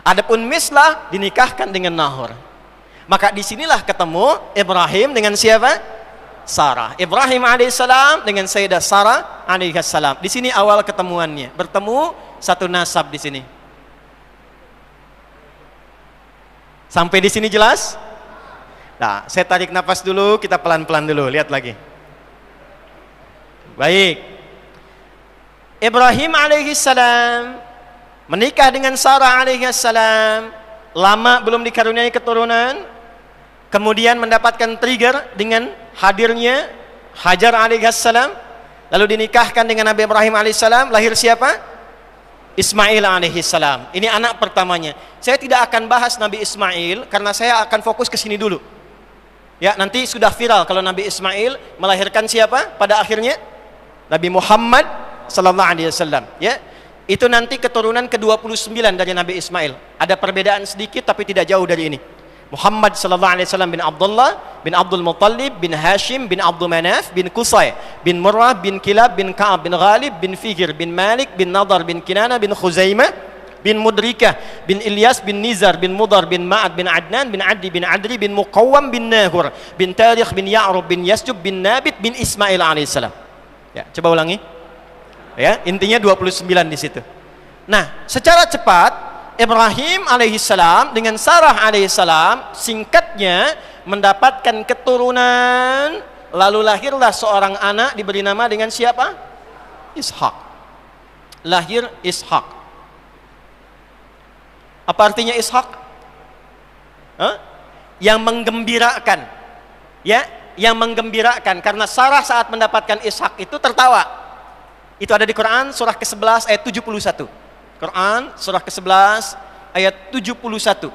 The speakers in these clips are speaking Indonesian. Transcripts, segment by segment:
Adapun Mislah dinikahkan dengan Nahor. Maka disinilah ketemu Ibrahim dengan siapa? Sarah. Ibrahim alaihissalam dengan Sayyidah Sarah alaihissalam. Di sini awal ketemuannya. Bertemu satu nasab di sini. Sampai di sini jelas? Nah, saya tarik nafas dulu, kita pelan-pelan dulu. Lihat lagi. Baik. Ibrahim alaihissalam menikah dengan Sarah alaihissalam, lama belum dikaruniai keturunan, kemudian mendapatkan trigger dengan hadirnya Hajar alaihissalam, lalu dinikahkan dengan Nabi Ibrahim alaihissalam, lahir siapa? Ismail alaihissalam. Ini anak pertamanya. Saya tidak akan bahas Nabi Ismail karena saya akan fokus ke sini dulu. Ya, nanti sudah viral kalau Nabi Ismail melahirkan siapa pada akhirnya? Nabi Muhammad sallallahu alaihi wasallam, ya. Itu nanti keturunan ke-29 dari Nabi Ismail. Ada perbedaan sedikit tapi tidak jauh dari ini. Muhammad sallallahu alaihi wasallam bin Abdullah bin Abdul Muttalib bin Hashim bin Abdul Manaf bin Qusay bin Murrah bin Kilab bin Ka'ab bin Ghalib bin Fihir bin Malik bin Nadar bin Kinana bin Khuzaimah bin Mudrikah bin Ilyas bin Nizar bin Mudar bin Ma'ad bin Adnan bin Adi bin Adri bin Muqawwam bin Nahur bin Tarikh bin Ya'rub bin Yasjub bin Nabit bin Ismail alaihissalam. Ya, coba ulangi. Ya, intinya 29 di situ. Nah, secara cepat Ibrahim alaihissalam dengan Sarah alaihissalam singkatnya mendapatkan keturunan, lalu lahirlah seorang anak diberi nama dengan siapa? Ishak. Lahir Ishak. Apa artinya Ishak? Yang menggembirakan. Ya, yang menggembirakan, karena Sarah saat mendapatkan Ishak itu tertawa. Itu ada di Quran surah ke-11 ayat 71. Quran surah ke-11 ayat 71.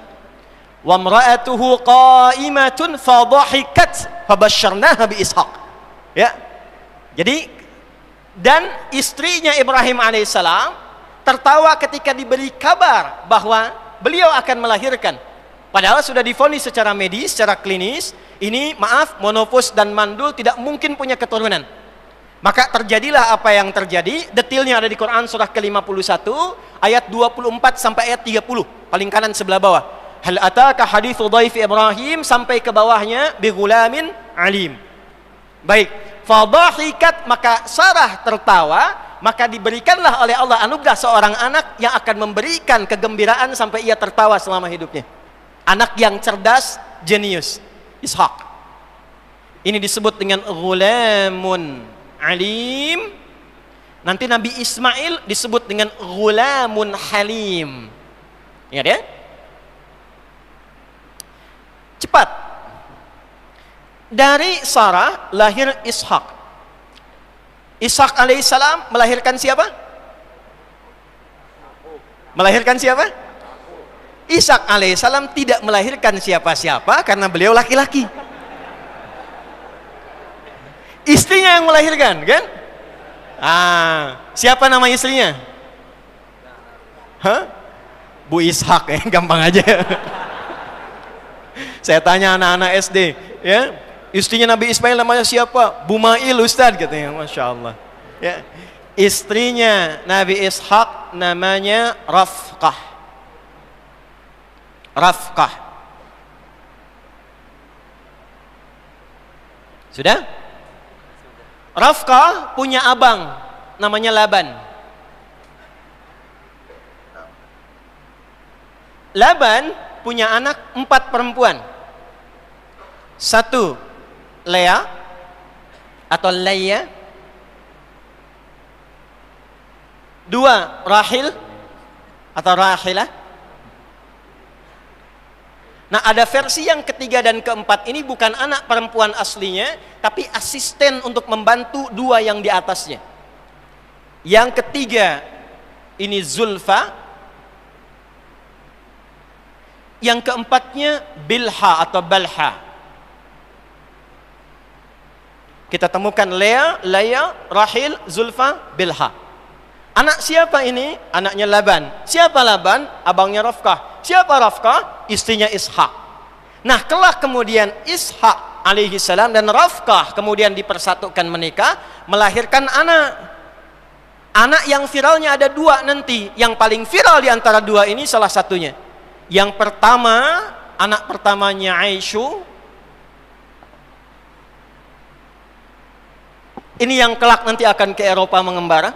Wa imra'atuhu qa'imatun fadhahikat fabasyarnaha bi Ishaq. Ya. Jadi, dan istrinya Ibrahim alaihissalam tertawa ketika diberi kabar bahwa beliau akan melahirkan. Padahal sudah divonis secara medis, secara klinis, ini maaf, monofos dan mandul tidak mungkin punya keturunan. Maka terjadilah apa yang terjadi. Detailnya ada di Quran surah ke-51 ayat 24 sampai ayat 30, paling kanan sebelah bawah. Hal ataka hadithu dhaifi Ibrahim, sampai ke bawahnya bi ghulamin alim. Baik, fadhahikat, maka Sarah tertawa, maka diberikanlah oleh Allah anugerah seorang anak yang akan memberikan kegembiraan sampai ia tertawa selama hidupnya. Anak yang cerdas, jenius, Ishak. Ini disebut dengan ghulamun alim. Nanti Nabi Ismail disebut dengan ghulamun halim. Ingat ya? Cepat. Dari Sarah lahir Ishak. Ishak alaihissalam melahirkan siapa? Melahirkan siapa? Ishak alaihissalam tidak melahirkan siapa-siapa karena beliau laki-laki. Istrinya yang melahirkan, kan? Siapa nama istrinya? Bu Ishak, ya, gampang aja. Saya tanya anak-anak SD, ya, istrinya Nabi Ismail namanya siapa? Bu Mail Ustaz, katanya. Masya Allah. Ya. Istrinya Nabi Ishak namanya Rafqah. Rafqah. Sudah? Rafqah punya abang namanya Laban. Laban punya anak 4 perempuan. 1 Lea atau Leia. 2 Rahil atau Rahilah. Nah, ada versi yang ketiga dan keempat ini bukan anak perempuan aslinya, tapi asisten untuk membantu 2 yang di atasnya. Yang ketiga ini Zulfa. Yang keempatnya Bilha atau Balha. Kita temukan Lea, Rahil, Zulfa, Bilha. Anak siapa ini? Anaknya Laban. Siapa Laban? Abangnya Rafqah. Siapa Rafqah? Istrinya Ishak. Nah, kelak kemudian Ishak alaihissalam dan Rafqah kemudian dipersatukan menikah, melahirkan anak. Anak yang viralnya ada 2 nanti. Yang paling viral di antara 2 ini salah satunya. Yang pertama, anak pertamanya Aisyu. Ini yang kelak nanti akan ke Eropa mengembara.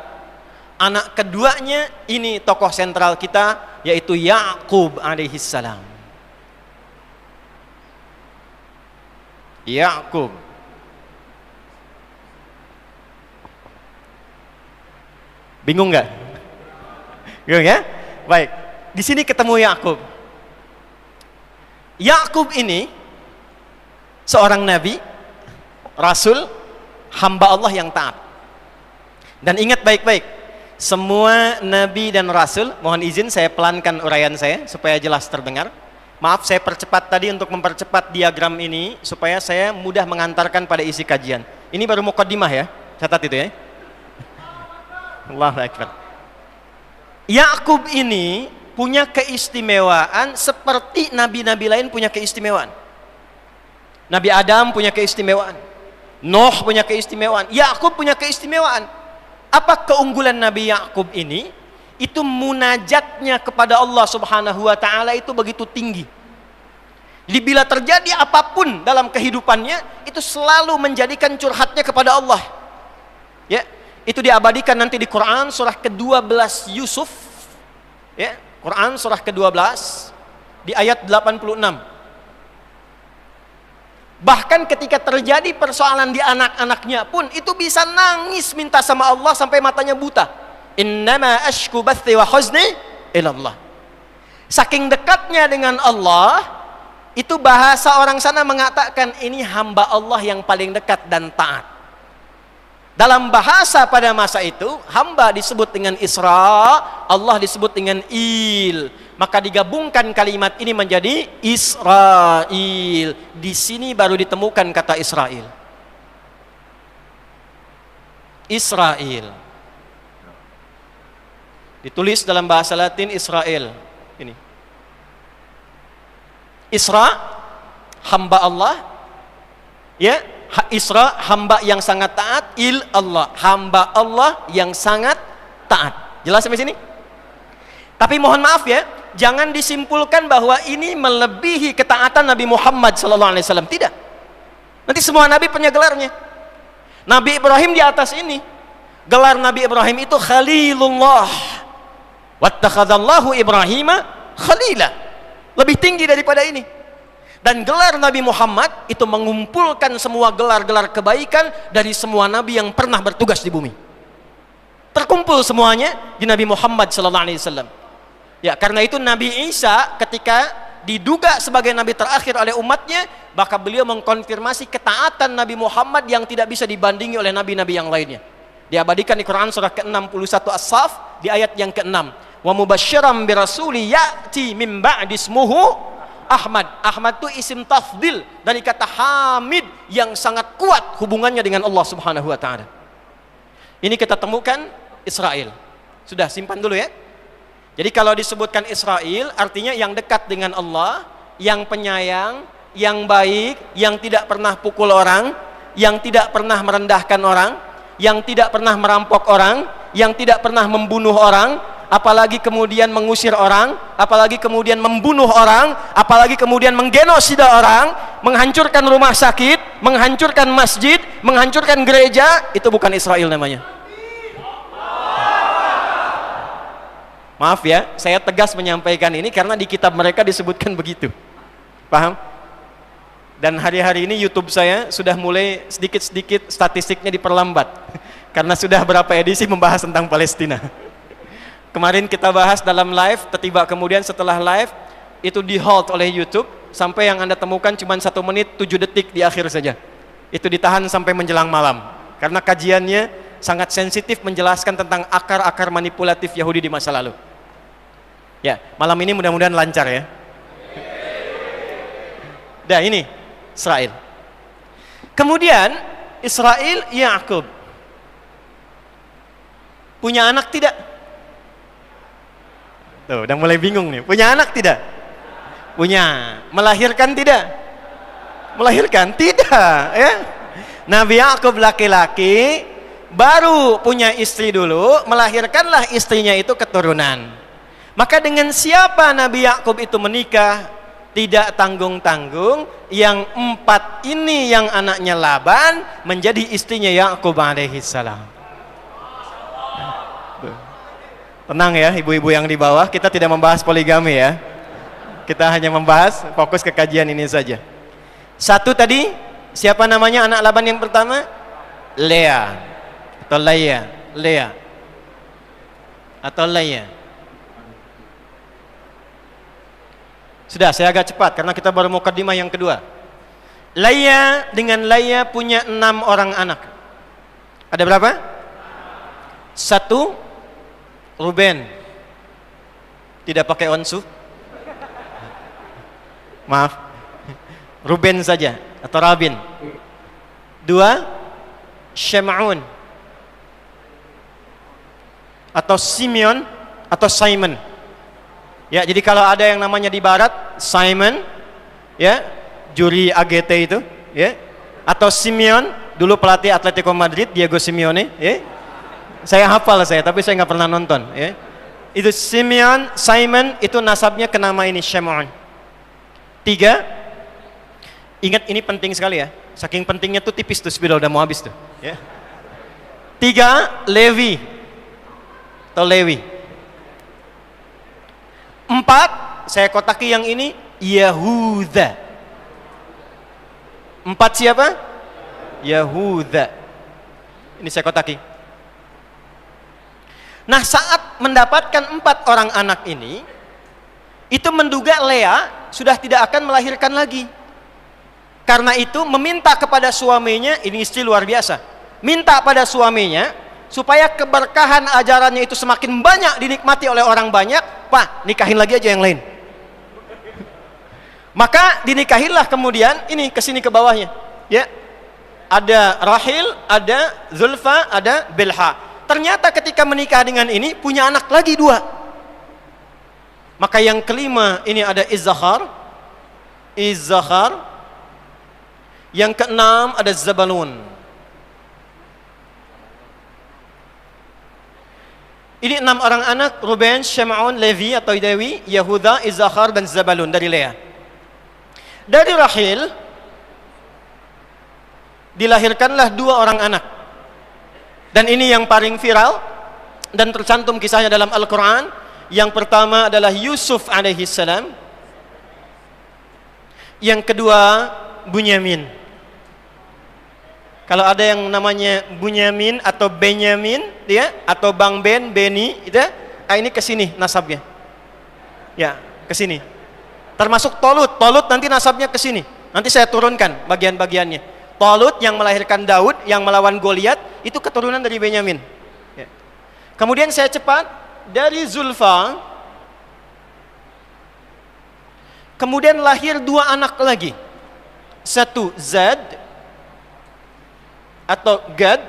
Anak keduanya ini tokoh sentral kita, yaitu Yakub alaihissalam. Yakub. Bingung nggak? Bingung ya? Baik. Di sini ketemu Yakub. Yakub ini seorang nabi, rasul, hamba Allah yang taat. Dan ingat baik-baik, semua nabi dan rasul, mohon izin saya pelankan uraian saya supaya jelas terdengar. Maaf, saya percepat tadi untuk mempercepat diagram ini supaya saya mudah mengantarkan pada isi kajian. Ini baru muqaddimah ya, catat itu ya. Allahu Akbar. Yakub ini punya keistimewaan seperti nabi-nabi lain punya keistimewaan. Nabi Adam punya keistimewaan, Nuh punya keistimewaan, Yakub punya keistimewaan. Apa keunggulan Nabi Yakub ini? Itu munajatnya kepada Allah Subhanahu wa taala itu begitu tinggi. Jadi bila terjadi apapun dalam kehidupannya, itu selalu menjadikan curhatnya kepada Allah. Ya, itu diabadikan nanti di Quran surah ke-12 Yusuf. Ya, Quran surah ke-12 di ayat 86. Bahkan ketika terjadi persoalan di anak-anaknya pun itu bisa nangis minta sama Allah sampai matanya buta. Innama ashku bathi wa huzni ila Allah. Saking dekatnya dengan Allah, itu bahasa orang sana mengatakan ini hamba Allah yang paling dekat dan taat. Dalam bahasa pada masa itu, hamba disebut dengan Isra, Allah disebut dengan Il. Maka digabungkan kalimat ini menjadi Israel. Di sini baru ditemukan kata Israel. Israel. Ditulis dalam bahasa Latin Israel. Ini. Isra, hamba Allah. Ya, Isra, hamba yang sangat taat. Il, Allah, hamba Allah yang sangat taat. Jelas sampai sini? Tapi mohon maaf ya, jangan disimpulkan bahwa ini melebihi ketaatan Nabi Muhammad SAW. Tidak. Nanti semua Nabi punya gelarnya. Nabi Ibrahim di atas ini. Gelar Nabi Ibrahim itu Khalilullah. Wattakhadallahu Ibrahima Khalila. Lebih tinggi daripada ini. Dan gelar Nabi Muhammad itu mengumpulkan semua gelar-gelar kebaikan dari semua Nabi yang pernah bertugas di bumi. Terkumpul semuanya di Nabi Muhammad SAW. Ya, karena itu Nabi Isa ketika diduga sebagai Nabi terakhir oleh umatnya, maka beliau mengkonfirmasi ketaatan Nabi Muhammad yang tidak bisa dibandingi oleh Nabi-Nabi yang lainnya. Diabadikan di Quran surah ke-61 As-Saff di ayat yang ke-6. Wa mubasysyiran birasuli ya'ti min ba'di ismuhu Ahmad. Ahmad itu isim tafdil dari kata Hamid yang sangat kuat hubungannya dengan Allah Subhanahu wa taala. Ini kita temukan Israel. Sudah simpan dulu ya. Jadi kalau disebutkan Israel artinya yang dekat dengan Allah, yang penyayang, yang baik, yang tidak pernah pukul orang, yang tidak pernah merendahkan orang, yang tidak pernah merampok orang, yang tidak pernah membunuh orang, apalagi kemudian mengusir orang, apalagi kemudian membunuh orang, apalagi kemudian menggenosida orang, menghancurkan rumah sakit, menghancurkan masjid, menghancurkan gereja. Itu bukan Israel namanya. Maaf ya, saya tegas menyampaikan ini karena di kitab mereka disebutkan begitu. Paham? Dan hari-hari ini YouTube saya sudah mulai sedikit-sedikit statistiknya diperlambat karena sudah berapa edisi membahas tentang Palestina. Kemarin kita bahas dalam live, tiba kemudian setelah live itu di hold oleh YouTube sampai yang Anda temukan cuma 1 menit 7 detik di akhir saja. Itu ditahan sampai menjelang malam karena kajiannya sangat sensitif menjelaskan tentang akar-akar manipulatif Yahudi di masa lalu. Ya, malam ini mudah-mudahan lancar ya. Dah ini Israel. Kemudian Israel Yakub punya anak tidak? Tuh, udah mulai bingung nih. Punya anak tidak? Punya. Melahirkan tidak? Melahirkan tidak, ya. Nabi Yakub laki-laki baru punya istri dulu, melahirkanlah istrinya itu keturunan. Maka dengan siapa Nabi Yakub itu menikah? Tidak tanggung-tanggung, yang 4 ini yang anaknya Laban menjadi istrinya Yakub alaihissalam. Tenang ya ibu-ibu yang di bawah, kita tidak membahas poligami ya. Kita hanya membahas fokus ke kajian ini saja. Satu tadi, siapa namanya anak Laban yang pertama? Lea atau Lea, Lea atau Lea. Sudah, saya agak cepat karena kita baru mukadimah yang kedua. Lea dengan Lea punya 6 orang anak. Ada berapa? 1 Ruben. Tidak pakai onsu. Maaf. Ruben saja atau Rabin. 2 Syam'un atau Simeon atau Simon. Ya, jadi kalau ada yang namanya di barat Simon, ya, juri AGT itu, ya, atau Simeon, dulu pelatih Atletico Madrid Diego Simeone, ya. Saya hafal tapi saya nggak pernah nonton, ya. Itu Simeon, Simon itu nasabnya ke nama ini Syam'un. 3, ingat ini penting sekali ya. Saking pentingnya tuh tipis tuh spidol udah mau habis tuh, ya. 3 Levi atau Lewi. 4, saya kotaki yang ini Yahuda. 4 siapa? Yahuda. Ini saya kotaki. Nah, saat mendapatkan 4 orang anak ini, itu menduga Lea sudah tidak akan melahirkan lagi. Karena itu meminta kepada suaminya, ini istri luar biasa, minta pada suaminya supaya keberkahan ajarannya itu semakin banyak dinikmati oleh orang banyak. Pak, nikahin lagi aja yang lain. Maka dinikahilah kemudian ini kesini ke bawahnya, ya. Ada Rahil, ada Zulfa, ada Bilha. Ternyata ketika menikah dengan ini punya anak lagi 2. Maka yang kelima ini ada Izzahar. Yang keenam ada Zabalun. Ini 6 orang anak, Ruben, Syam'un, Levi atau Dewi, Yahuda, Izzahar dan Zabalun dari Lea. Dari Rahil dilahirkanlah 2 orang anak. Dan ini yang paling viral dan tercantum kisahnya dalam Al-Quran. Yang pertama adalah Yusuf alaihissalam. Yang kedua Bunyamin. Kalau ada yang namanya Bunyamin atau Benyamin, ya, atau Bang Ben, Beni, itu, ini ke sini nasabnya. Ya, ke sini. Termasuk Tolut nanti nasabnya ke sini. Nanti saya turunkan bagian-bagiannya. Tolut yang melahirkan Daud, yang melawan Goliat, itu keturunan dari Benyamin. Ya. Kemudian saya cepat dari Zulfa. Kemudian lahir 2 anak lagi. 1 Zad atau Gad.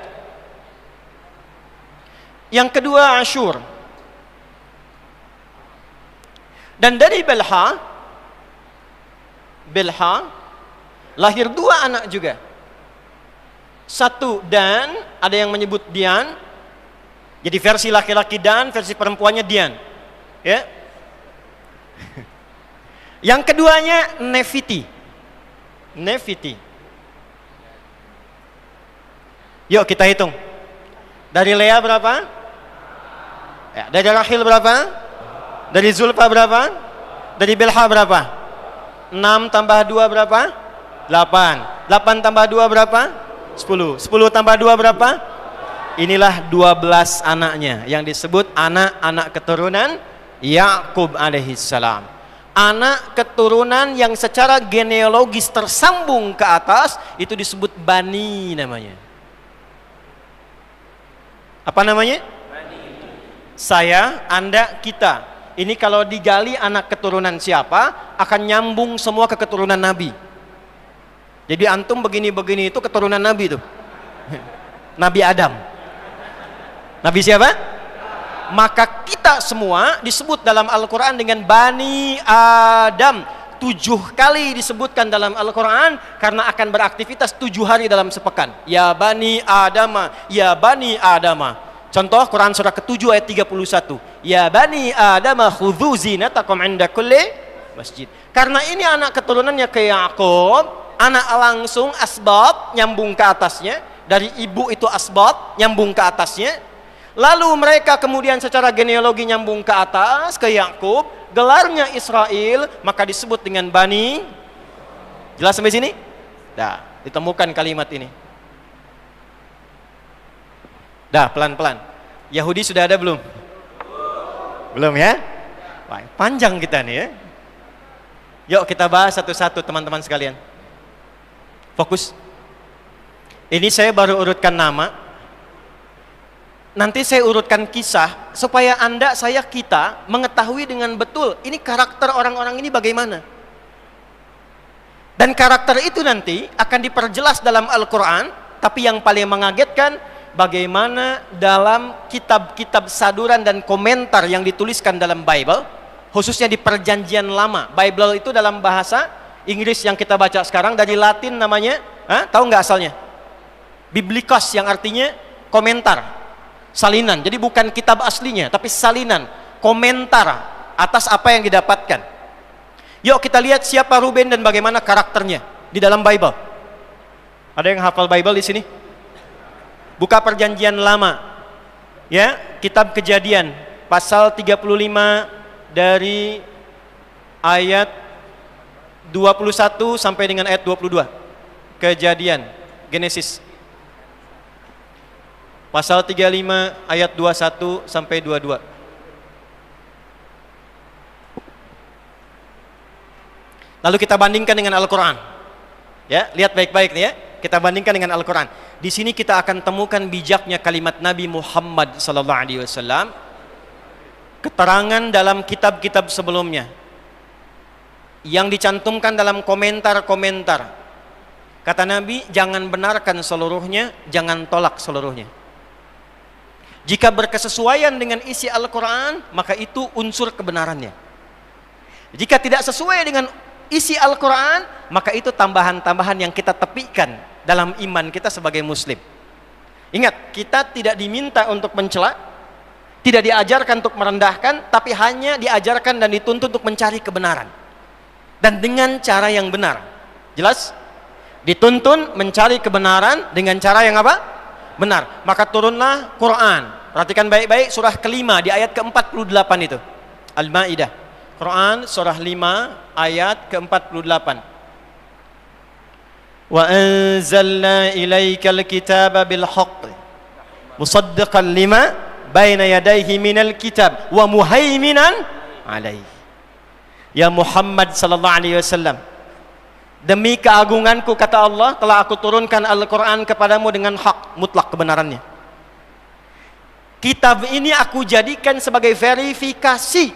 Yang kedua Ashur. Dan dari Bilha lahir 2 anak juga. 1 Dan, ada yang menyebut Dian. Jadi versi laki-laki Dan, versi perempuannya Dian. Ya. Yang keduanya Nefiti. Yuk kita hitung. Dari Lea berapa? Ya, dari Rahil berapa? Dari Zulfa berapa? Dari Bilha berapa? 6 tambah 2 berapa? 8. 8 tambah 2 berapa? 10. 10 tambah 2 berapa? Inilah 12 anaknya yang disebut anak-anak keturunan Yakub alaihissalam. Anak keturunan yang secara genealogis tersambung ke atas itu disebut Bani namanya. Apa namanya? Saya, Anda, kita. Ini kalau digali anak keturunan siapa, akan nyambung semua ke keturunan Nabi. Jadi antum begini-begini itu keturunan Nabi itu. Nabi Adam. Nabi siapa? Maka kita semua disebut dalam Al-Quran dengan Bani Adam. 7 kali disebutkan dalam Al-Quran karena akan beraktivitas 7 hari dalam sepekan. Ya Bani Adama, ya Bani Adama. Contoh Quran surah ke-7 ayat 31. Ya bani Adam khudhu zinatakum 'inda kulli masjid. Karena ini anak keturunannya ke Yakub, anak langsung asbab nyambung ke atasnya, dari ibu itu asbab nyambung ke atasnya. Lalu mereka kemudian secara genealogi nyambung ke atas ke Yakub, gelarnya Israel, maka disebut dengan Bani. Jelas sampai sini? Dah, ditemukan kalimat ini. Dah, pelan-pelan. Yahudi sudah ada belum? Belum ya? Wah, panjang kita nih ya. Yuk kita bahas satu-satu teman-teman sekalian. Fokus. Ini saya baru urutkan nama. Nanti saya urutkan kisah supaya Anda, saya, kita mengetahui dengan betul ini karakter orang-orang ini bagaimana. Dan karakter itu nanti akan diperjelas dalam Al-Quran. Tapi yang paling mengagetkan, bagaimana dalam kitab-kitab saduran dan komentar yang dituliskan dalam Bible, khususnya di Perjanjian Lama. Bible itu dalam bahasa Inggris yang kita baca sekarang, dari Latin namanya, tahu nggak asalnya? Biblikos, yang artinya komentar, salinan. Jadi bukan kitab aslinya, tapi salinan, komentar atas apa yang didapatkan. Yuk kita lihat siapa Ruben dan bagaimana karakternya di dalam Bible. Ada yang hafal Bible di sini? Buka Perjanjian Lama, ya, kitab Kejadian pasal 35 dari ayat 21 sampai dengan ayat 22. Kejadian, Genesis pasal 35 ayat 21 sampai 22. Lalu kita bandingkan dengan Al-Quran. Ya, lihat baik-baik nih ya. Kita bandingkan dengan Al-Quran. Di sini kita akan temukan bijaknya kalimat Nabi Muhammad sallallahu alaihi wasallam. Keterangan dalam kitab-kitab sebelumnya yang dicantumkan dalam komentar-komentar. Kata Nabi, jangan benarkan seluruhnya, jangan tolak seluruhnya. Jika berkesesuaian dengan isi Al-Quran, maka itu unsur kebenarannya. Jika tidak sesuai dengan isi Al-Quran, maka itu tambahan-tambahan yang kita tepikan dalam iman kita sebagai muslim. Ingat, kita tidak diminta untuk mencela, tidak diajarkan untuk merendahkan, tapi hanya diajarkan dan dituntut untuk mencari kebenaran. Dan dengan cara yang benar. Jelas? Dituntun mencari kebenaran dengan cara yang apa? Benar. Maka turunlah Quran. Perhatikan baik-baik surah kelima di ayat ke-48 itu. Al-Ma'idah. Quran surah 5 ayat ke-48. Wa anzalna ilaikal kitaba bil haqq musaddiqan lima baina yadayhi minal kitab wa muhaiminan alaihi. Ya Muhammad sallallahu alaihi wasallam, demi keagunganku, kata Allah, telah aku turunkan Al-Quran kepadamu dengan hak, mutlak kebenarannya. Kitab ini aku jadikan sebagai verifikasi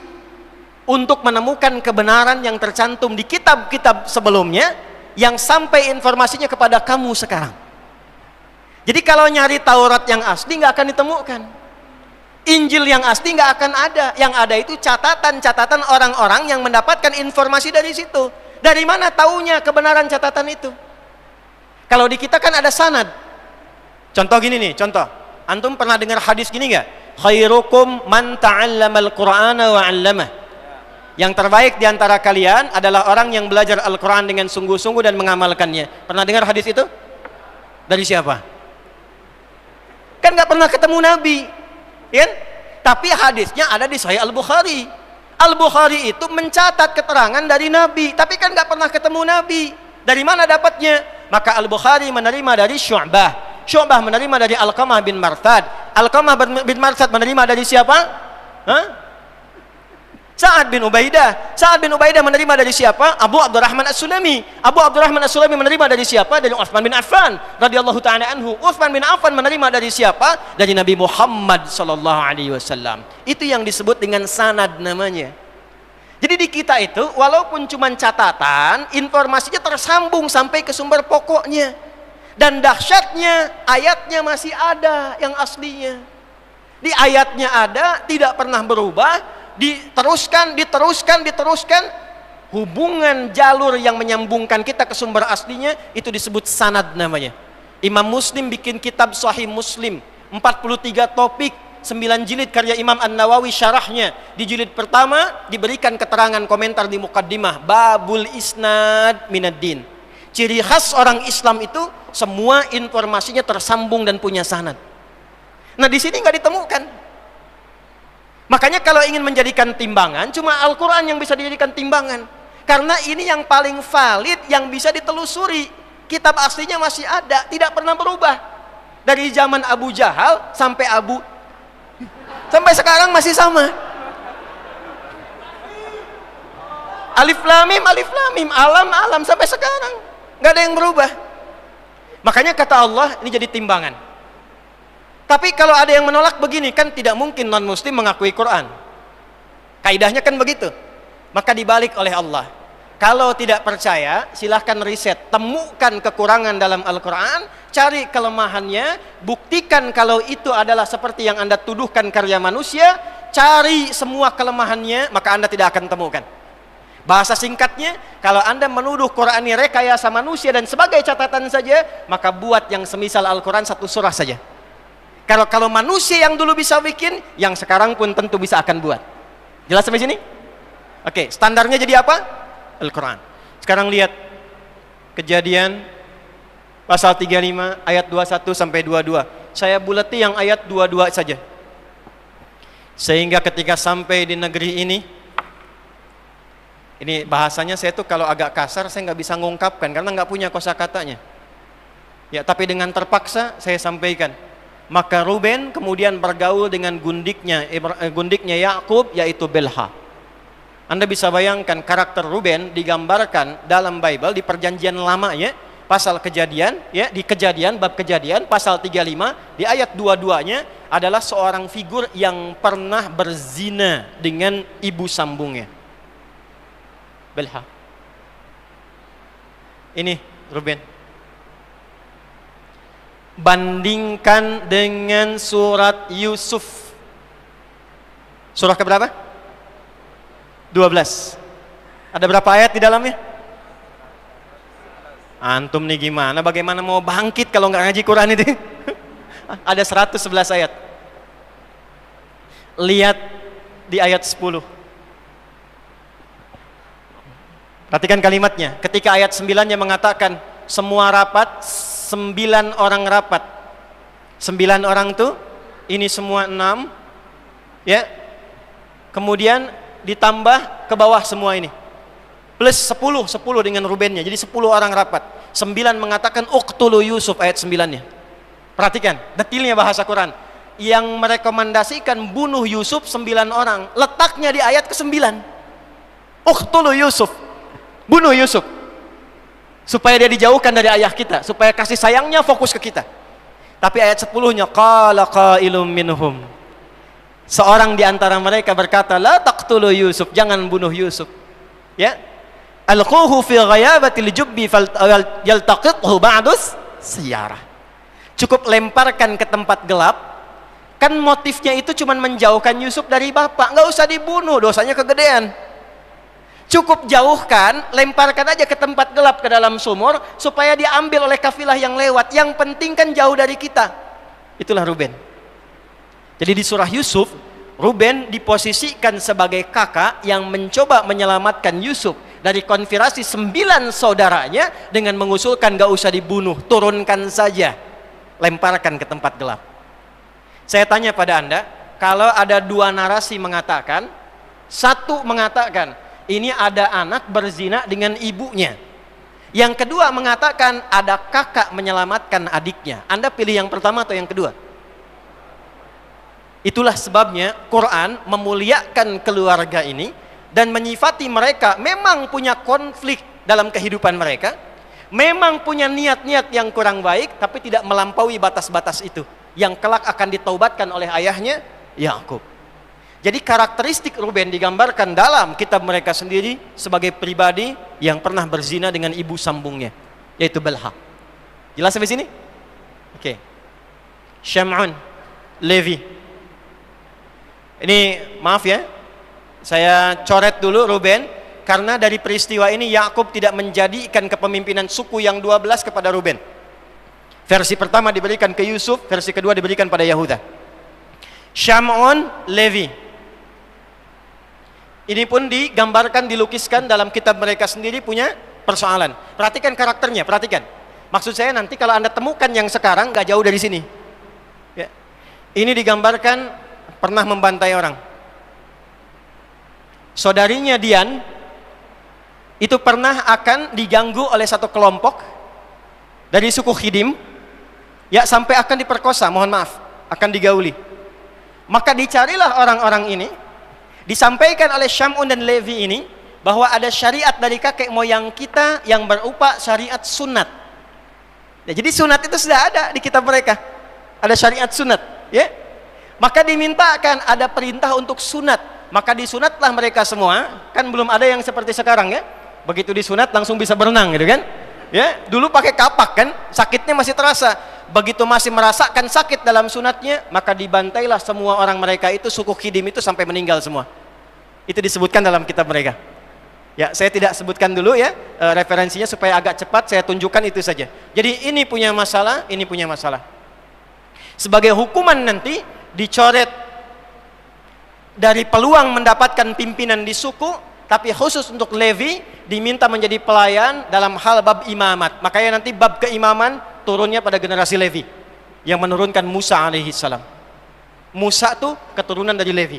untuk menemukan kebenaran yang tercantum di kitab-kitab sebelumnya, yang sampai informasinya kepada kamu sekarang. Jadi kalau nyari Taurat yang asli nggak akan ditemukan, Injil yang asli nggak akan ada. Yang ada itu catatan-catatan orang-orang yang mendapatkan informasi dari situ. Dari mana taunya kebenaran catatan itu? Kalau di kita kan ada sanad. Contoh gini nih, contoh. Antum pernah dengar hadis gini nggak? Khairukum man ta'allamal Qur'ana wa 'allamah. Yang terbaik di antara kalian adalah orang yang belajar Al-Quran dengan sungguh-sungguh dan mengamalkannya. Pernah dengar hadis itu? Dari siapa? Kan nggak pernah ketemu Nabi, kan? Tapi hadisnya ada di Sahih Al-Bukhari. Al-Bukhari itu mencatat keterangan dari Nabi, tapi kan nggak pernah ketemu Nabi. Dari mana dapatnya? Maka Al-Bukhari menerima dari Syu'bah. Syu'bah menerima dari Alqamah bin Marthad. Alqamah bin Marthad menerima dari siapa? Sa'ad bin Ubaidah. Sa'ad bin Ubaidah menerima dari siapa? Abu Abdurrahman As-Sulami. Abu Abdurrahman As-Sulami menerima dari siapa? Dari Utsman bin Affan radhiyallahu ta'ala anhu. Utsman bin Affan menerima dari siapa? Dari Nabi Muhammad sallallahu alaihi wasallam. Itu yang disebut dengan sanad namanya. Jadi di kita itu walaupun cuma catatan, informasinya tersambung sampai ke sumber pokoknya. Dan dahsyatnya ayatnya masih ada yang aslinya. Di ayatnya ada, tidak pernah berubah. Diteruskan, hubungan jalur yang menyambungkan kita ke sumber aslinya itu disebut sanad namanya. Imam Muslim bikin kitab Sahih Muslim, 43 topik 9 jilid karya Imam An-Nawawi, syarahnya di jilid pertama diberikan keterangan komentar di muqaddimah, babul isnad minad-din. Ciri khas orang Islam itu semua informasinya tersambung dan punya sanad. Nah, di sini nggak ditemukan. Makanya kalau ingin menjadikan timbangan, cuma Al-Quran yang bisa dijadikan timbangan. Karena ini yang paling valid, yang bisa ditelusuri. Kitab aslinya masih ada, tidak pernah berubah. Dari zaman Abu Jahal sampai sampai sekarang masih sama. Alif lam mim, alam sampai sekarang nggak ada yang berubah. Makanya kata Allah ini jadi timbangan. Tapi kalau ada yang menolak begini, kan tidak mungkin non muslim mengakui Quran. Kaidahnya kan begitu. Maka dibalik oleh Allah. Kalau tidak percaya, silahkan riset, temukan kekurangan dalam Al-Quran, cari kelemahannya, buktikan kalau itu adalah seperti yang Anda tuduhkan karya manusia, cari semua kelemahannya, maka Anda tidak akan temukan. Bahasa singkatnya, kalau Anda menuduh Quran ini rekayasa manusia dan sebagai catatan saja, maka buat yang semisal Al-Quran satu surah saja. Kalau manusia yang dulu bisa bikin, yang sekarang pun tentu bisa akan buat. Jelas sampai sini? Oke, standarnya jadi apa? Al-Quran. Sekarang lihat Kejadian pasal 35 ayat 21 sampai 22. Saya bulati yang ayat 22 saja. Sehingga ketika sampai di negeri ini bahasanya saya tuh kalau agak kasar saya nggak bisa ngungkapkan karena nggak punya kosakatanya. Ya, tapi dengan terpaksa saya sampaikan. Maka Ruben kemudian bergaul dengan gundiknya Yakub, yaitu Bilha. Anda bisa bayangkan karakter Ruben digambarkan dalam Bible di Perjanjian Lama ya, pasal Kejadian ya, di Kejadian bab Kejadian pasal 35 di ayat 22-nya adalah seorang figur yang pernah berzina dengan ibu sambungnya. Bilha. Ini Ruben. Bandingkan dengan surat Yusuf. Surah keberapa? 12. Ada berapa ayat di dalamnya? Antum nih gimana? Bagaimana mau bangkit kalau nggak ngaji Quran itu? Ada 111 ayat. Lihat di ayat 10. Perhatikan kalimatnya. Ketika ayat 9-nya mengatakan semua rapat, 9 orang rapat. 9 orang tuh, ini semua 6. Ya. Kemudian ditambah ke bawah semua ini plus 10 dengan Rubennya, jadi 10 orang rapat. 9 mengatakan uqtulu Yusuf, ayat 9-nya. Perhatikan detailnya bahasa Quran. Yang merekomendasikan bunuh Yusuf 9 orang, letaknya di ayat ke-9. Uqtulu Yusuf, bunuh Yusuf, supaya dia dijauhkan dari ayah kita, supaya kasih sayangnya fokus ke kita. Tapi ayat 10-nya qala qailum minhum, seorang di antara mereka berkata, la taqtulu Yusuf, jangan bunuh Yusuf. Ya. Alquhu fi ghayabatil jubbi yaltaqithu ba'dus siyarah. Cukup lemparkan ke tempat gelap. Kan motifnya itu cuma menjauhkan Yusuf dari bapak, nggak usah dibunuh, dosanya kegedean. Cukup jauhkan, lemparkan aja ke tempat gelap, ke dalam sumur, supaya diambil oleh kafilah yang lewat. Yang penting kan jauh dari kita. Itulah Ruben. Jadi di surah Yusuf, Ruben diposisikan sebagai kakak yang mencoba menyelamatkan Yusuf dari konspirasi 9 saudaranya dengan mengusulkan gak usah dibunuh, turunkan saja, lemparkan ke tempat gelap. Saya tanya pada Anda, kalau ada 2 narasi mengatakan, satu mengatakan ini ada anak berzina dengan ibunya, yang kedua mengatakan ada kakak menyelamatkan adiknya, Anda pilih yang pertama atau yang kedua? Itulah sebabnya Quran memuliakan keluarga ini dan menyifati mereka memang punya konflik dalam kehidupan mereka, memang punya niat-niat yang kurang baik, tapi tidak melampaui batas-batas itu yang kelak akan ditaubatkan oleh ayahnya Yakub. Jadi karakteristik Ruben digambarkan dalam kitab mereka sendiri sebagai pribadi yang pernah berzina dengan ibu sambungnya, yaitu Bilha. Jelas sampai sini? Oke. Syam'un, Levi. Ini maaf ya, saya coret dulu Ruben, karena dari peristiwa ini Yakub tidak menjadikan kepemimpinan suku yang 12 kepada Ruben. Versi pertama diberikan ke Yusuf, versi kedua diberikan pada Yahuda. Syam'un, Levi. Ini pun digambarkan, dilukiskan dalam kitab mereka sendiri punya persoalan. Perhatikan karakternya, perhatikan. Maksud saya nanti kalau Anda temukan yang sekarang gak jauh dari sini. Ya. Ini digambarkan pernah membantai orang. Saudarinya Dian itu pernah akan diganggu oleh satu kelompok dari suku Khidim, ya sampai akan diperkosa, mohon maaf, akan digauli. Maka dicarilah orang-orang ini, disampaikan oleh Syam'un dan Levi ini bahwa ada syariat dari kakek moyang kita yang berupa syariat sunat. Ya, jadi sunat itu sudah ada di kitab mereka, ada syariat sunat, ya. Maka dimintakan ada perintah untuk sunat, maka disunatlah mereka semua. Kan belum ada yang seperti sekarang, ya. Begitu disunat langsung bisa berenang, gitu kan? Ya, dulu pakai kapak kan, sakitnya masih terasa. Begitu masih merasakan sakit dalam sunatnya, maka dibantailah semua orang mereka itu, suku Khidim itu sampai meninggal semua. Itu disebutkan dalam kitab mereka. Ya, saya tidak sebutkan dulu ya referensinya supaya agak cepat saya tunjukkan itu saja. Jadi ini punya masalah, ini punya masalah. Sebagai hukuman nanti dicoret dari peluang mendapatkan pimpinan di suku, tapi khusus untuk Levi diminta menjadi pelayan dalam hal bab imamat. Makanya nanti bab keimaman turunnya pada generasi Levi yang menurunkan Musa alaihi salam. Musa tuh keturunan dari Levi.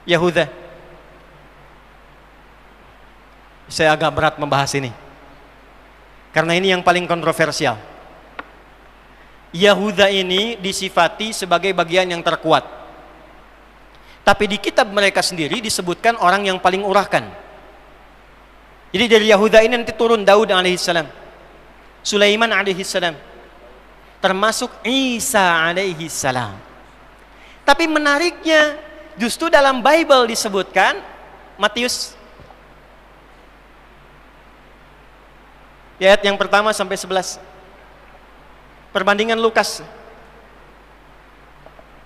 Yahuda. Saya agak berat membahas ini karena ini yang paling kontroversial. Yahuda ini disifati sebagai bagian yang terkuat, tapi di kitab mereka sendiri disebutkan orang yang paling urahkan. Jadi dari Yahuda ini nanti turun Daud alaihissalam, Sulaiman alaihissalam, termasuk Isa alaihissalam. Tapi menariknya justru dalam Bible disebutkan, Matius ayat yang pertama sampai 11, perbandingan Lukas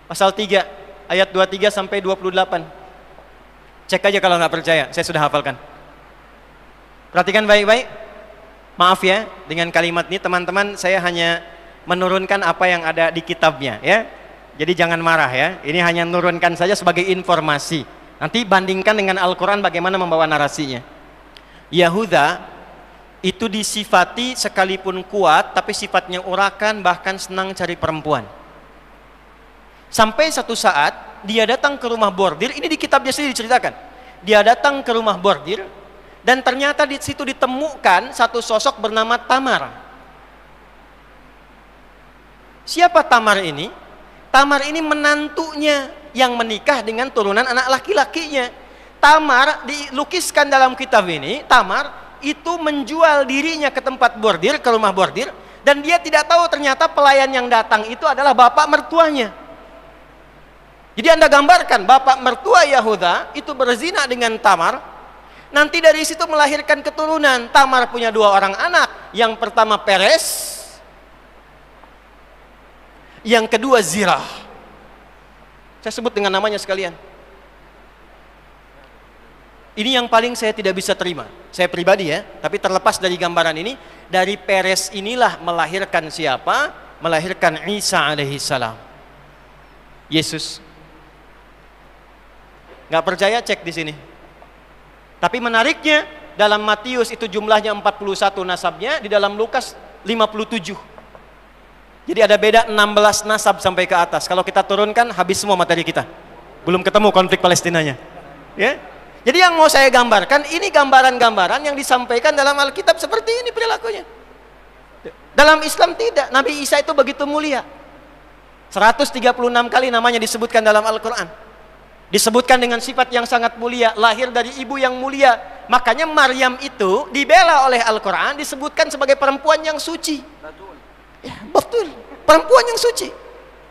pasal 3 ayat 23 sampai 28. Cek aja kalau nggak percaya, saya sudah hafalkan. Perhatikan baik-baik. Maaf ya dengan kalimat ini teman-teman, saya hanya menurunkan apa yang ada di kitabnya ya. Jadi jangan marah ya. Ini hanya menurunkan saja sebagai informasi. Nanti bandingkan dengan Al-Qur'an bagaimana membawa narasinya. Yahuda itu disifati sekalipun kuat, tapi sifatnya urakan, bahkan senang cari perempuan. Sampai satu saat dia datang ke rumah bordir, ini di kitabnya sendiri diceritakan. Dia datang ke rumah bordir dan ternyata di situ ditemukan satu sosok bernama Tamar. Siapa Tamar ini? Tamar ini menantunya yang menikah dengan turunan anak laki-lakinya. Tamar dilukiskan dalam kitab ini, Tamar itu menjual dirinya ke tempat bordir, ke rumah bordir, dan dia tidak tahu ternyata pelayan yang datang itu adalah bapak mertuanya. Jadi Anda gambarkan bapak mertua Yahuda itu berzina dengan Tamar, nanti dari situ melahirkan keturunan. Tamar punya 2 orang anak, yang pertama Peres, yang kedua Zirah. Saya sebut dengan namanya sekalian. Ini yang paling saya tidak bisa terima, saya pribadi ya, tapi terlepas dari gambaran ini, dari Peres inilah melahirkan siapa? Melahirkan Isa alaihissalam, Yesus. Nggak percaya cek di sini. Tapi menariknya dalam Matius itu jumlahnya 41 nasabnya, di dalam Lukas 57. Jadi ada beda 16 nasab sampai ke atas. Kalau kita turunkan habis semua materi kita. Belum ketemu konflik Palestinanya. Ya. Jadi yang mau saya gambarkan, ini gambaran-gambaran yang disampaikan dalam Alkitab seperti ini perilakunya. Dalam Islam tidak. Nabi Isa itu begitu mulia. 136 kali namanya disebutkan dalam Al-Quran. Disebutkan dengan sifat yang sangat mulia, lahir dari ibu yang mulia. Makanya Maryam itu dibela oleh Al-Quran, disebutkan sebagai perempuan yang suci. Ya, betul. Perempuan yang suci.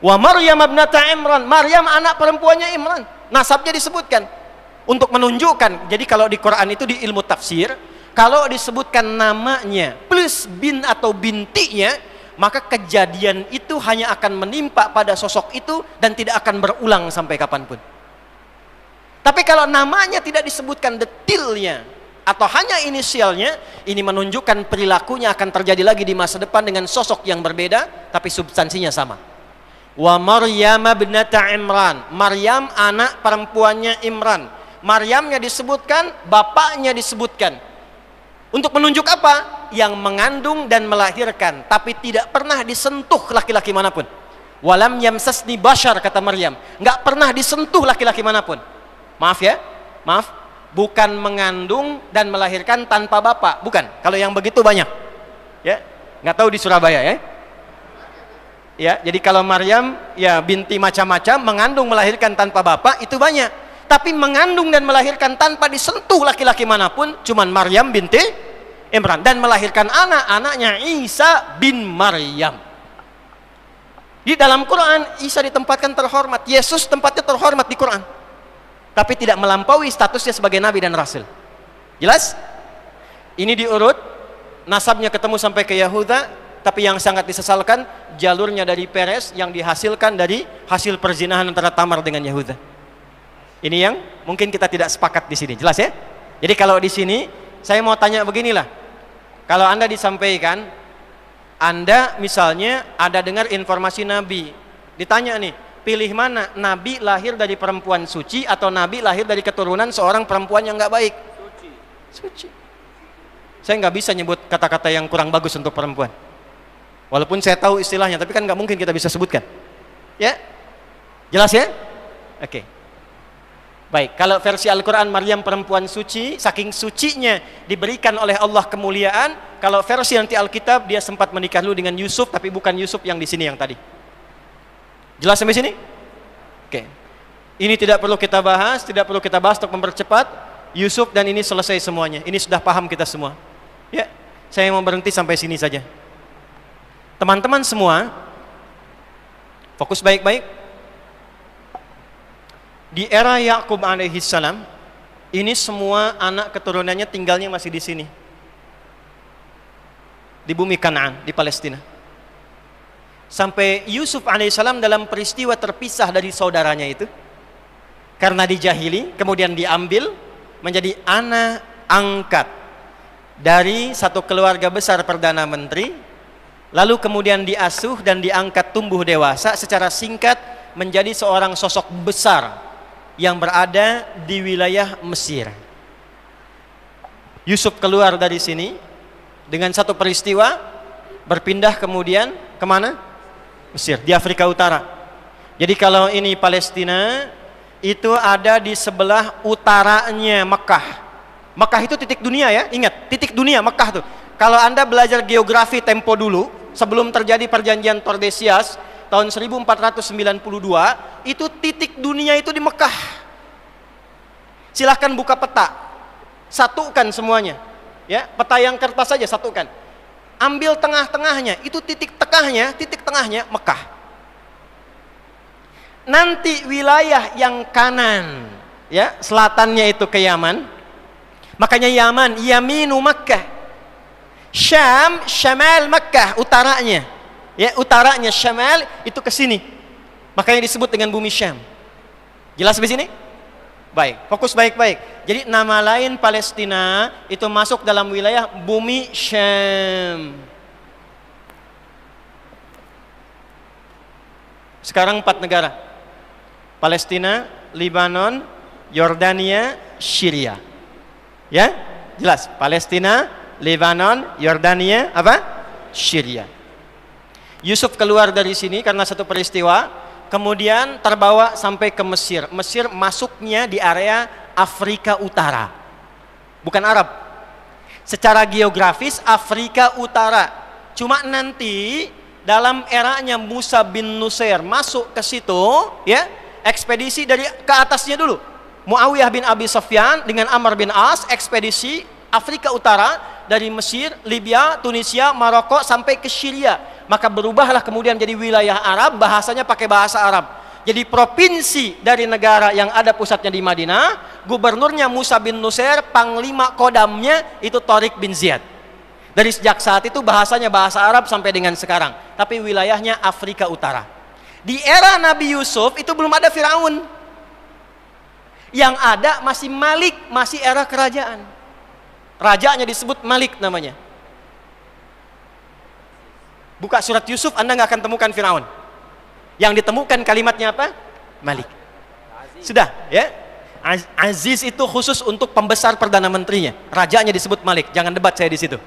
Wa Maryam ibnata Imran, Maryam anak perempuannya Imran. Nasabnya disebutkan. Untuk menunjukkan, jadi kalau di Quran itu di ilmu tafsir, kalau disebutkan namanya plus bin atau bintinya, maka kejadian itu hanya akan menimpa pada sosok itu dan tidak akan berulang sampai kapanpun. Tapi kalau namanya tidak disebutkan detailnya atau hanya inisialnya, ini menunjukkan perilakunya akan terjadi lagi di masa depan dengan sosok yang berbeda, tapi substansinya sama. Wa Maryam ibnata Imran. Maryam anak perempuannya Imran. Maryamnya disebutkan, bapaknya disebutkan. Untuk menunjuk apa? Yang mengandung dan melahirkan, tapi tidak pernah disentuh laki-laki manapun. Walam yamsasni bashar, kata Maryam. Enggak pernah disentuh laki-laki manapun. Maaf ya, maaf. Bukan mengandung dan melahirkan tanpa bapak, bukan. Kalau yang begitu banyak. Ya, nggak tahu di Surabaya ya. Ya, jadi kalau Maryam ya binti macam-macam, mengandung melahirkan tanpa bapak itu banyak. Tapi mengandung dan melahirkan tanpa disentuh laki-laki manapun cuman Maryam binti Imran, dan melahirkan anaknya Isa bin Maryam. Di dalam Quran Isa ditempatkan terhormat, Yesus tempatnya terhormat di Quran, tapi tidak melampaui statusnya sebagai nabi dan rasul. Jelas? Ini diurut, nasabnya ketemu sampai ke Yahuda, tapi yang sangat disesalkan jalurnya dari Peres yang dihasilkan dari hasil perzinahan antara Tamar dengan Yahuda. Ini yang mungkin kita tidak sepakat di sini. Jelas ya? Jadi kalau di sini saya mau tanya beginilah. Kalau Anda disampaikan, Anda misalnya ada dengar informasi Nabi, ditanya nih, pilih mana? Nabi lahir dari perempuan suci atau Nabi lahir dari keturunan seorang perempuan yang nggak baik? Suci. Saya nggak bisa nyebut kata-kata yang kurang bagus untuk perempuan. Walaupun saya tahu istilahnya, tapi kan nggak mungkin kita bisa sebutkan. Ya? Jelas ya? Oke. Baik, kalau versi Al-Quran Maryam perempuan suci, saking sucinya diberikan oleh Allah kemuliaan. Kalau versi nanti Alkitab dia sempat menikah dulu dengan Yusuf, tapi bukan Yusuf yang di sini yang tadi. Jelas sampai sini? Oke. Ini tidak perlu kita bahas, tidak perlu kita bahas untuk mempercepat Yusuf, dan ini selesai semuanya. Ini sudah paham kita semua. Ya, saya mau berhenti sampai sini saja. Teman-teman semua, fokus baik-baik. Di era Yakub alaihissalam, ini semua anak keturunannya tinggalnya masih di sini, di bumi Kanaan, di Palestina. Sampai Yusuf alaihissalam dalam peristiwa terpisah dari saudaranya itu, karena dijahili, kemudian diambil menjadi anak angkat dari satu keluarga besar Perdana Menteri, lalu kemudian diasuh dan diangkat tumbuh dewasa secara singkat menjadi seorang sosok besar yang berada di wilayah Mesir. Yusuf keluar dari sini dengan satu peristiwa, berpindah kemudian kemana? Mesir, di Afrika Utara. Jadi kalau ini Palestina, itu ada di sebelah utaranya Mekah. Mekah itu titik dunia ya, ingat, titik dunia Mekah tuh. Kalau Anda belajar geografi tempo dulu, sebelum terjadi perjanjian Tordesillas tahun 1492, itu titik dunia itu di Mekah. Silahkan buka peta, satukan semuanya, ya, peta yang kertas saja satukan. Ambil tengah-tengahnya, itu titik tengahnya Mekah. Nanti wilayah yang kanan, ya, selatannya itu ke Yaman. Makanya Yaman, Yaminu Makkah. Syam, Syamal Makkah, utaranya. Ya, utaranya Syamal itu ke sini. Makanya disebut dengan bumi Syam. Jelas di sini? Baik, fokus baik-baik. Jadi nama lain Palestina itu masuk dalam wilayah bumi Syam. Sekarang 4 negara. Palestina, Lebanon, Yordania, Syria. Ya? Jelas, Palestina, Lebanon, Yordania, apa? Syria. Yusuf keluar dari sini karena satu peristiwa, kemudian terbawa sampai ke Mesir. Mesir masuknya di area Afrika Utara, bukan Arab. Secara geografis Afrika Utara. Cuma nanti dalam eranya Musa bin Nusair masuk ke situ, ya, ekspedisi dari ke atasnya dulu. Muawiyah bin Abi Sufyan dengan Amr bin As, ekspedisi Afrika Utara dari Mesir, Libya, Tunisia, Maroko sampai ke Syria. Maka berubahlah kemudian jadi wilayah Arab, bahasanya pakai bahasa Arab. Jadi provinsi dari negara yang ada pusatnya di Madinah, gubernurnya Musa bin Nusair, panglima kodamnya itu Tariq bin Ziyad. Dari sejak saat itu bahasanya bahasa Arab sampai dengan sekarang, tapi wilayahnya Afrika Utara. Di era Nabi Yusuf itu belum ada Firaun. Yang ada masih Malik, masih era kerajaan. Rajanya disebut Malik namanya. Buka surat Yusuf, Anda nggak akan temukan Firaun. Yang ditemukan kalimatnya apa? Malik. Sudah, ya. Aziz itu khusus untuk pembesar perdana menterinya. Rajanya disebut Malik. Jangan debat saya di situ.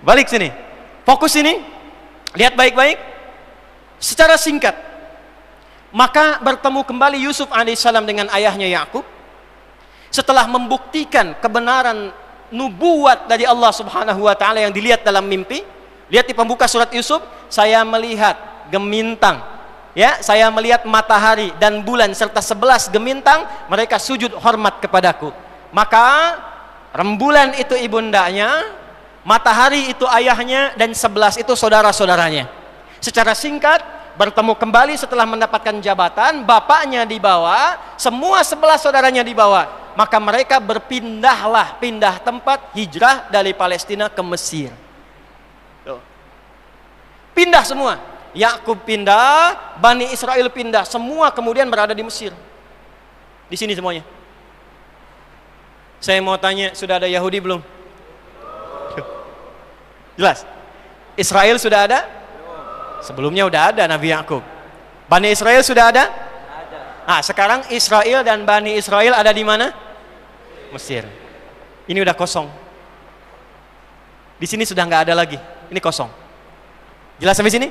Balik sini. Fokus sini. Lihat baik-baik. Secara singkat, maka bertemu kembali Yusuf alaihissalam dengan ayahnya Yakub setelah membuktikan kebenaran nubuat dari Allah Subhanahu wa taala yang dilihat dalam mimpi. Lihat di pembuka surat Yusuf, saya melihat gemintang, ya, saya melihat matahari dan bulan serta 11 gemintang, mereka sujud hormat kepadaku. Maka rembulan itu ibundanya, matahari itu ayahnya, dan 11 itu saudara-saudaranya. Secara singkat, bertemu kembali setelah mendapatkan jabatan, bapaknya dibawa, semua 11 saudaranya dibawa. Maka mereka berpindahlah, pindah tempat, hijrah dari Palestina ke Mesir. Tuh. Pindah semua. Yakub pindah, Bani Israel pindah, semua kemudian berada di Mesir. Di sini semuanya. Saya mau tanya, sudah ada Yahudi belum? Jelas? Israel sudah ada? Sebelumnya sudah ada Nabi Yakub. Bani Israel sudah ada? Nah, sekarang Israel dan Bani Israel ada di mana? Mesir. Ini udah kosong. Di sini sudah nggak ada lagi. Ini kosong. Jelas sampai sini?